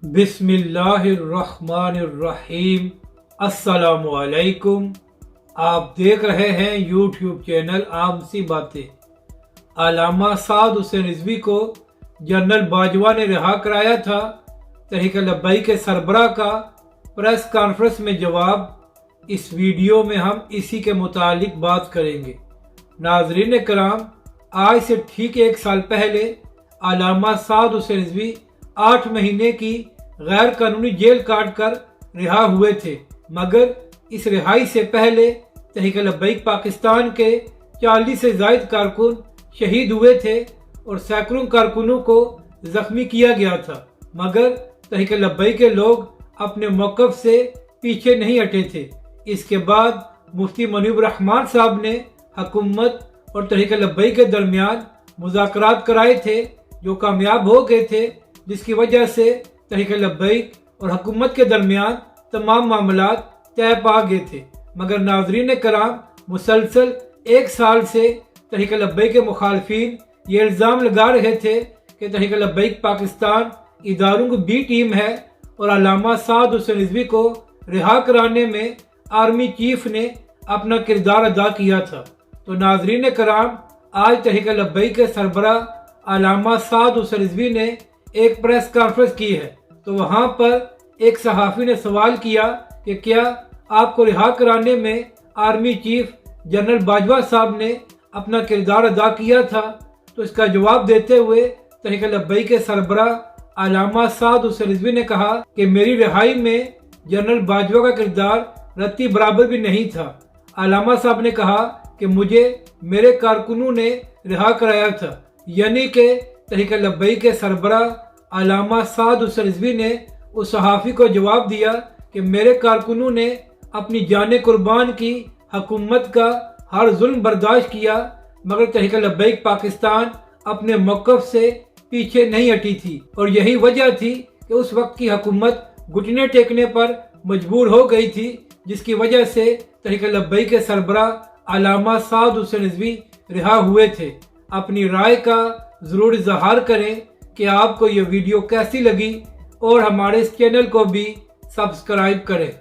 बिस्मिल्लाहिर्रहमानिर्रहीम। अस्सलाम वालेकुम। आप देख रहे हैं यूट्यूब चैनल आम सी बातें। अल्लामा साद हुसैन रिजवी को जनरल बाजवा ने रिहा कराया था। तहरीक लब्बैक के सरबराह का प्रेस कॉन्फ्रेंस में जवाब। इस वीडियो में हम इसी के मुतालिक बात करेंगे। नाजरीन कराम, आज से ठीक एक साल पहले अल्लामा साद हुसैन रिजवी 8 महीने की गैर कानूनी जेल काट कर रिहा हुए थे, मगर इस रिहाई से पहले तहरीक लब्बैक पाकिस्तान के 40 से ज़ायद कारकुन शहीद हुए थे और सैकड़ों कारकुनों को जख्मी किया गया था। मगर तहरीक लब्बैक के लोग अपने मौक़िफ़ से पीछे नहीं हटे थे। इसके बाद मुफ्ती मुनीब रहमान साहब ने हुकूमत और तहरीक लब्बैक के दरमियान मुज़ाकरात कराए थे, जो कामयाब हो गए थे, जिसकी वजह से तहरीक लब्बैक और हुकूमत के दरमियान तमाम मामलात तय पा गए थे। मगर नाजरीन कराम, मुसलसल एक साल से तहरीक लब्बैक के मुखालफिन ये इल्ज़ाम लगा रहे थे कि तहरीक लब्बैक पाकिस्तान इदारों की बी टीम है और अल्लामा साद हुसैन रिजवी को रिहा कराने में आर्मी चीफ ने अपना किरदार अदा किया था। तो नाजरीन कराम, आज तहरीक लब्बैक के सरबराह अल्लामा साद हुसैन रिजवी ने एक प्रेस कॉन्फ्रेंस की है। तो वहां पर एक सहाफ़ी ने सवाल किया कि क्या आपको रिहा कराने में आर्मी चीफ जनरल बाजवा साहब ने अपना किरदार अदा किया था। तो इसका जवाब देते हुए तहरीक लब्बैक के सरबराह अल्लामा साद हुसैन रिजवी ने कहा कि मेरी रिहाई में जनरल बाजवा का किरदार रत्ती बराबर भी नहीं था। अल्लामा साहब ने कहा कि मुझे मेरे कारकुनों ने रिहा कराया था। यानी कि तहरीक लब्बैक के सरबराह अल्लामा साद हुसैन रिजवी ने उस सहाफ़ी को जवाब दिया कि मेरे कारकुनों ने अपनी जान कुर्बान की, हुकूमत का हर जुल्म बर्दाश्त किया, मगर तहरीक लब्बैक पाकिस्तान अपने मौक़िफ़ से पीछे नहीं हटी थी। और यही वजह थी कि उस वक्त की हुकूमत घुटने टेकने पर मजबूर हो गई थी, जिसकी वजह से तहरीक लब्बैक के सरबराह अल्लामा साद हुसैन रिजवी रिहा हुए थे। अपनी राय का ज़रूर इज़हार करें कि आपको ये वीडियो कैसी लगी और हमारे इस चैनल को भी सब्सक्राइब करें।